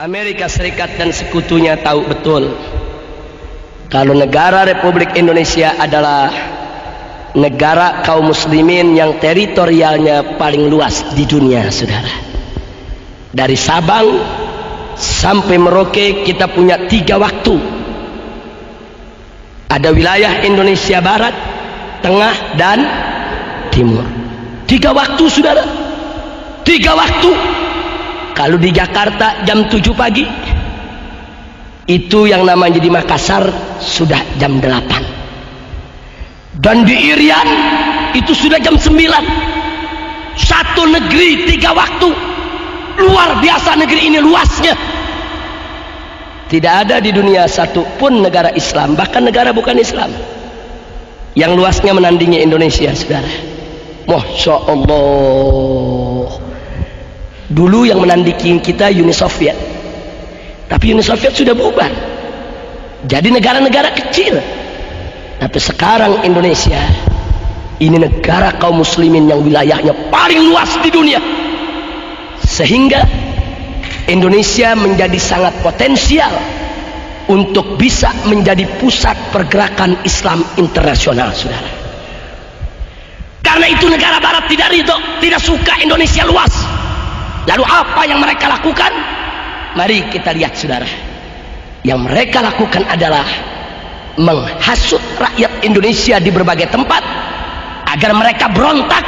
Amerika Serikat dan sekutunya tahu betul kalau negara Republik Indonesia adalah negara kaum muslimin yang teritorialnya paling luas di dunia, saudara. Dari Sabang sampai Merauke kita punya 3 waktu. Ada wilayah Indonesia Barat, Tengah, dan Timur. 3 waktu, saudara. 3 waktu. Kalau di Jakarta jam 7 pagi, itu yang namanya di Makassar sudah jam 8. Dan di Irian itu sudah jam 9. Satu negeri 3 waktu. Luar biasa negeri ini luasnya. Tidak ada di dunia satu pun negara Islam, bahkan negara bukan Islam, yang luasnya menandingi Indonesia, saudara. Masya Allah. Dulu yang menandingi kita Uni Soviet, tapi Uni Soviet sudah bubar, jadi negara-negara kecil. Tapi sekarang Indonesia ini negara kaum muslimin yang wilayahnya paling luas di dunia, sehingga Indonesia menjadi sangat potensial untuk bisa menjadi pusat pergerakan Islam internasional, saudara. Karena itu negara barat tidak ridho, tidak suka Indonesia luas. Lalu apa yang mereka lakukan? Mari kita lihat, saudara. Yang mereka lakukan adalah menghasut rakyat Indonesia di berbagai tempat agar mereka berontak.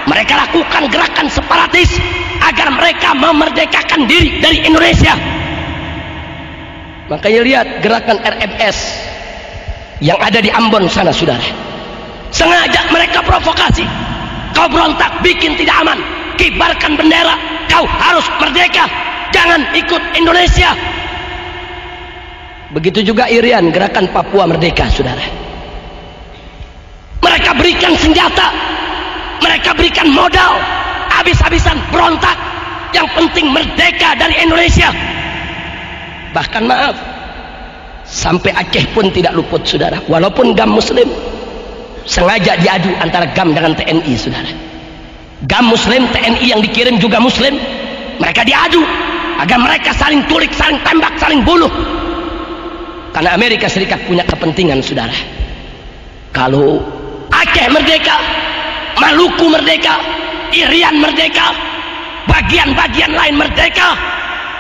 Mereka lakukan gerakan separatis agar mereka memerdekakan diri dari Indonesia. Makanya lihat gerakan RMS yang ada di Ambon sana, saudara. Sengaja mereka provokasi. Kau berontak, bikin tidak aman, kibarkan bendera, kau harus merdeka, jangan ikut Indonesia. Begitu juga Irian, gerakan Papua Merdeka, saudara. Mereka berikan senjata, mereka berikan modal, habis-habisan berontak. Yang penting merdeka dari Indonesia. Bahkan maaf, sampai Aceh pun tidak luput, saudara. Walaupun GAM Muslim, sengaja diadu antara GAM dengan TNI, saudara. GAM Muslim, TNI yang dikirim juga Muslim, mereka diadu agar mereka saling tulik, saling tembak, saling bunuh. Karena Amerika Serikat punya kepentingan, saudara. Kalau Aceh merdeka, Maluku merdeka, Irian merdeka, bagian-bagian lain merdeka,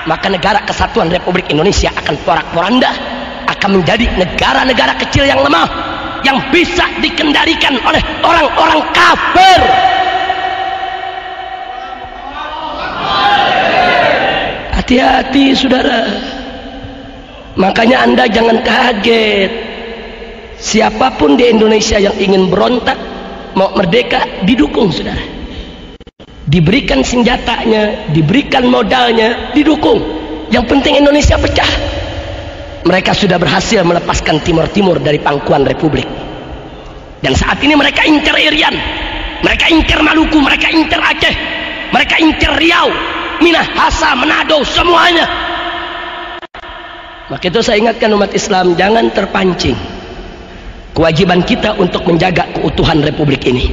maka negara kesatuan Republik Indonesia akan porak-poranda, akan menjadi negara-negara kecil yang lemah, yang bisa dikendalikan oleh orang-orang kafir. Hati-hati, saudara. Makanya Anda jangan kaget. Siapapun di Indonesia yang ingin berontak, mau merdeka, didukung, saudara. Diberikan senjatanya, diberikan modalnya, didukung. Yang penting Indonesia pecah. Mereka sudah berhasil melepaskan Timur-Timur dari pangkuan Republik. Dan saat ini mereka incar Irian, mereka incar Maluku, mereka incar Aceh, mereka incar Riau, Minahasa, Manado, semuanya. Maka itu saya ingatkan umat Islam, jangan terpancing. Kewajiban kita untuk menjaga keutuhan Republik ini.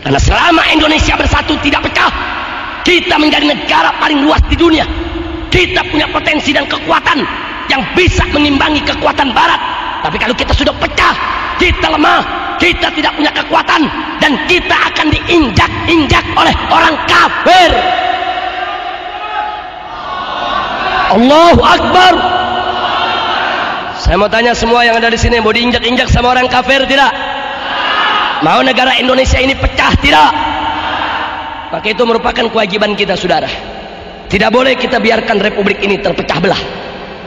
Karena selama Indonesia bersatu, tidak pecah, kita menjadi negara paling luas di dunia. Kita punya potensi dan kekuatan yang bisa mengimbangi kekuatan Barat. Tapi kalau kita sudah pecah, kita lemah, kita tidak punya kekuatan, dan kita akan diinjak-injak oleh orang kafir. Allahu Akbar. Saya mau tanya semua yang ada di sini, mau diinjak-injak sama orang kafir tidak? Mau negara Indonesia ini pecah tidak? Maka itu merupakan kewajiban kita, saudara. Tidak boleh kita biarkan Republik ini terpecah belah.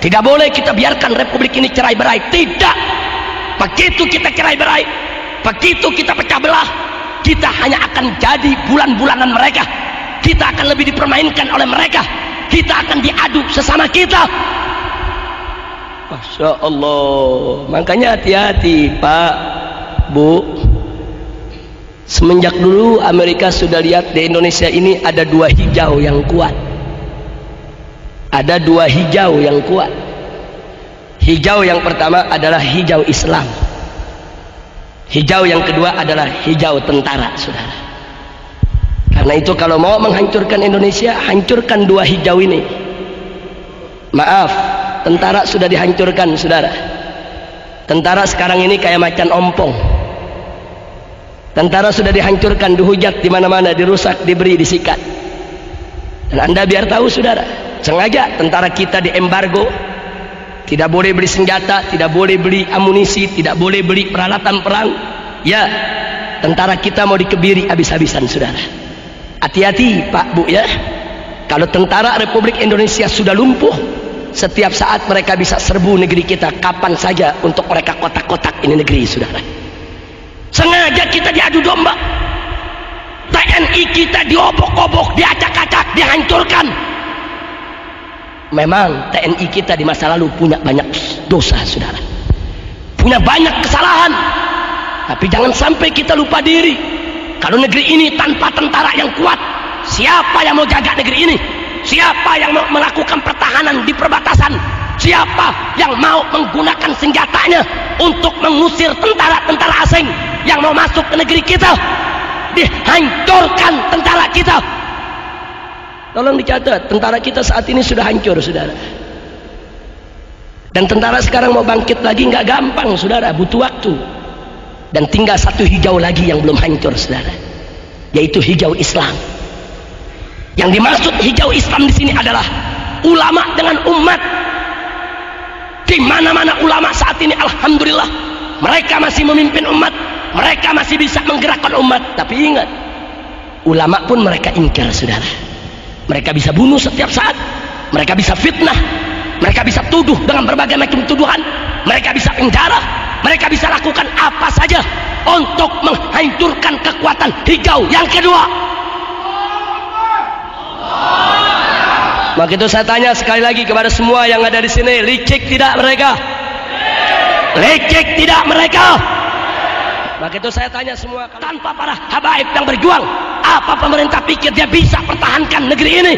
Tidak boleh kita biarkan Republik ini cerai-berai. Tidak. Begitu kita cerai-berai, begitu kita pecah belah, kita hanya akan jadi bulan-bulanan mereka. Kita akan lebih dipermainkan oleh mereka. Kita akan diadu sesama kita. Masya Allah. Makanya hati-hati, Pak, Bu. Semenjak dulu Amerika sudah lihat di Indonesia ini ada 2 hijau yang kuat. Ada 2 hijau yang kuat. Hijau yang pertama adalah hijau Islam. Hijau yang kedua adalah hijau tentara, saudara. Karena itu kalau mau menghancurkan Indonesia, hancurkan 2 hijau ini. Maaf, tentara sudah dihancurkan, saudara. Tentara sekarang ini kayak macan ompong. Tentara sudah dihancurkan, dihujat di mana-mana, dirusak, diberi, disikat. Dan Anda biar tahu, saudara, sengaja tentara kita diembargo, tidak boleh beli senjata, tidak boleh beli amunisi, tidak boleh beli peralatan perang. Ya, tentara kita mau dikebiri habis-habisan, saudara. Hati-hati, Pak, Bu, ya. Kalau tentara Republik Indonesia sudah lumpuh, setiap saat mereka bisa serbu negeri kita kapan saja untuk mereka kotak-kotak ini negeri, saudara. Sengaja kita diadu domba. TNI kita diobok-obok, diacak-acak, dihancurkan. Memang TNI kita di masa lalu punya banyak dosa, saudara. Punya banyak kesalahan. Tapi jangan sampai kita lupa diri. Kalau negeri ini tanpa tentara yang kuat, siapa yang mau jaga negeri ini? Siapa yang mau melakukan pertahanan di perbatasan? Siapa yang mau menggunakan senjatanya untuk mengusir tentara-tentara asing yang mau masuk ke negeri kita? Dihancurkan tentara kita. Tolong dicatat, tentara kita saat ini sudah hancur, saudara. Dan tentara sekarang mau bangkit lagi nggak gampang, saudara, butuh waktu. Dan tinggal satu hijau lagi yang belum hancur, saudara, yaitu hijau Islam. Yang dimaksud hijau Islam di sini adalah ulama dengan umat. Di mana-mana ulama saat ini, alhamdulillah, mereka masih memimpin umat, mereka masih bisa menggerakkan umat. Tapi ingat, ulama pun mereka ingkar, saudara. Mereka bisa bunuh setiap saat, mereka bisa fitnah, mereka bisa tuduh dengan berbagai macam tuduhan, mereka bisa penjara, mereka bisa lakukan apa saja untuk menghancurkan kekuatan hijau yang kedua. Maka itu saya tanya sekali lagi kepada semua yang ada di sini, licik tidak mereka? Licik tidak mereka? Maka itu saya tanya semua, tanpa para habaib yang berjuang, apa pemerintah pikir dia bisa pertahankan negeri ini?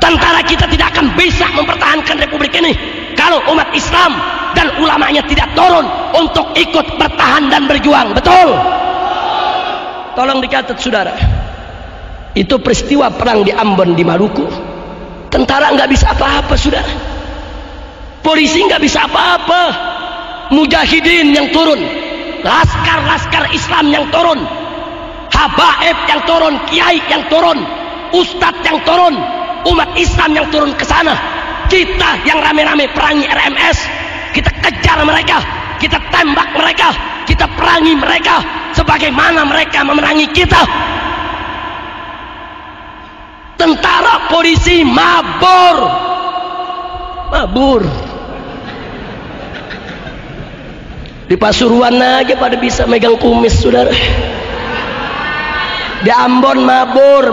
Tentara kita tidak akan bisa mempertahankan republik ini kalau umat Islam dan ulamanya tidak turun untuk ikut bertahan dan berjuang. Betul? Tolong dicatat, saudara. Itu peristiwa perang di Ambon, di Maluku. Tentara nggak bisa apa-apa, saudara. Polisi nggak bisa apa-apa. Mujahidin yang turun, laskar-laskar Islam yang turun, habaib yang turun, kiai yang turun, ustadz yang turun, umat Islam yang turun ke sana. Kita yang rame-rame perangi RMS, kita kejar mereka, kita tembak mereka, kita perangi mereka sebagaimana mereka memerangi kita. Tentara polisi mabur. Di Pasuruan aja pada bisa megang kumis, saudara. Di Ambon mabur.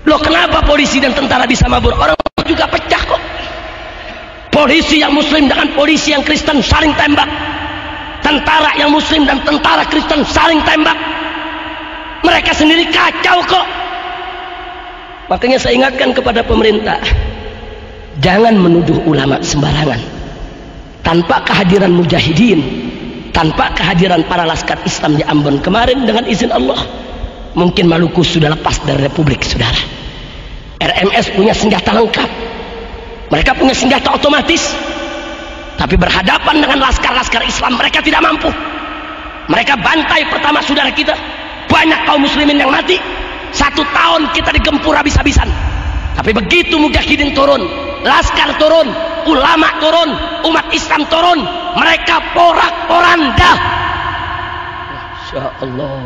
Loh, kenapa polisi dan tentara bisa mabur? Orang juga pecah kok. Polisi yang muslim dengan polisi yang Kristen saling tembak. Tentara yang muslim dan tentara Kristen saling tembak. Mereka sendiri kacau kok. Makanya saya ingatkan kepada pemerintah, jangan menuduh ulama sembarangan. Tanpa kehadiran mujahidin, tanpa kehadiran para laskar Islam di Ambon kemarin, dengan izin Allah, mungkin Maluku sudah lepas dari republik, saudara. RMS punya senjata lengkap, mereka punya senjata otomatis, tapi berhadapan dengan laskar-laskar Islam mereka tidak mampu. Mereka bantai pertama saudara kita, banyak kaum muslimin yang mati. 1 tahun kita digempur habis-habisan. Tapi begitu mujahidin turun, laskar turun, ulama turun, umat Islam turun, mereka porak-poranda. Masya Allah.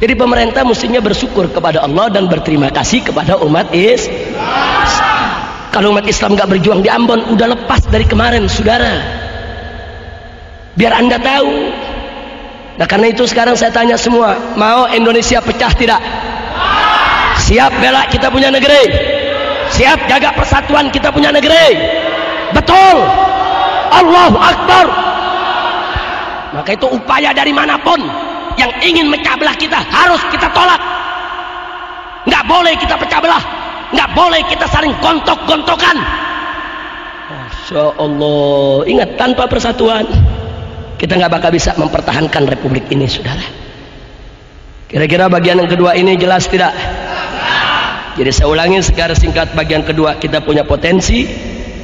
Jadi pemerintah mestinya bersyukur kepada Allah dan berterima kasih kepada umat Islam. Kalau umat Islam gak berjuang di Ambon, udah lepas dari kemarin, saudara. Biar Anda tahu. Nah, karena itu sekarang saya tanya semua, mau Indonesia pecah tidak? Siap bela kita punya negeri? Siap jaga persatuan kita punya negeri? Betul? Allahu Akbar. Maka itu upaya dari manapun yang ingin mecah belah kita harus kita tolak. Nggak boleh kita pecah belah, nggak boleh kita saling gontok-gontokan. Masya Allah. Ingat, tanpa persatuan kita nggak bakal bisa mempertahankan republik ini, saudara. Kira-kira bagian yang kedua ini jelas tidak? Jadi saya ulangi secara singkat, bagian kedua, kita punya potensi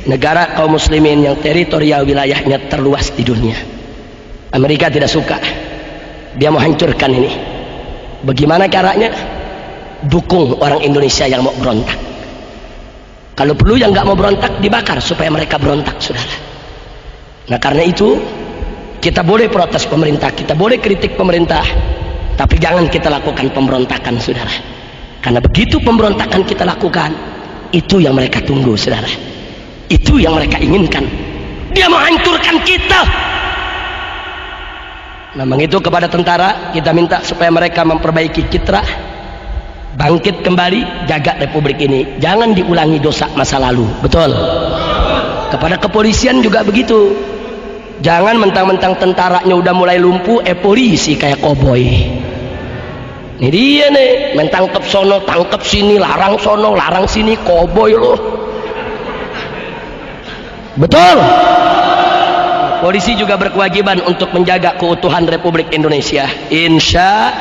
negara kaum muslimin yang teritorial wilayahnya terluas di dunia. Amerika tidak suka, dia mau hancurkan ini. Bagaimana caranya? Dukung orang Indonesia yang mau berontak. Kalau perlu yang nggak mau berontak dibakar supaya mereka berontak, saudara. Nah karena itu kita boleh protes pemerintah, kita boleh kritik pemerintah, tapi jangan kita lakukan pemberontakan, saudara. Karena begitu pemberontakan kita lakukan, itu yang mereka tunggu, saudara. Itu yang mereka inginkan. Dia mau hancurkan kita. Memang itu kepada tentara kita minta supaya mereka memperbaiki citra, bangkit kembali, jaga republik ini, jangan diulangi dosa masa lalu. Betul. Kepada kepolisian juga begitu. Jangan mentang-mentang tentaranya udah mulai lumpuh, polisi kayak koboi. Ini dia nih, mentangkep sono, tangkep sini, larang sono, larang sini, koboi loh. Betul. Polisi juga berkewajiban untuk menjaga keutuhan Republik Indonesia. Insya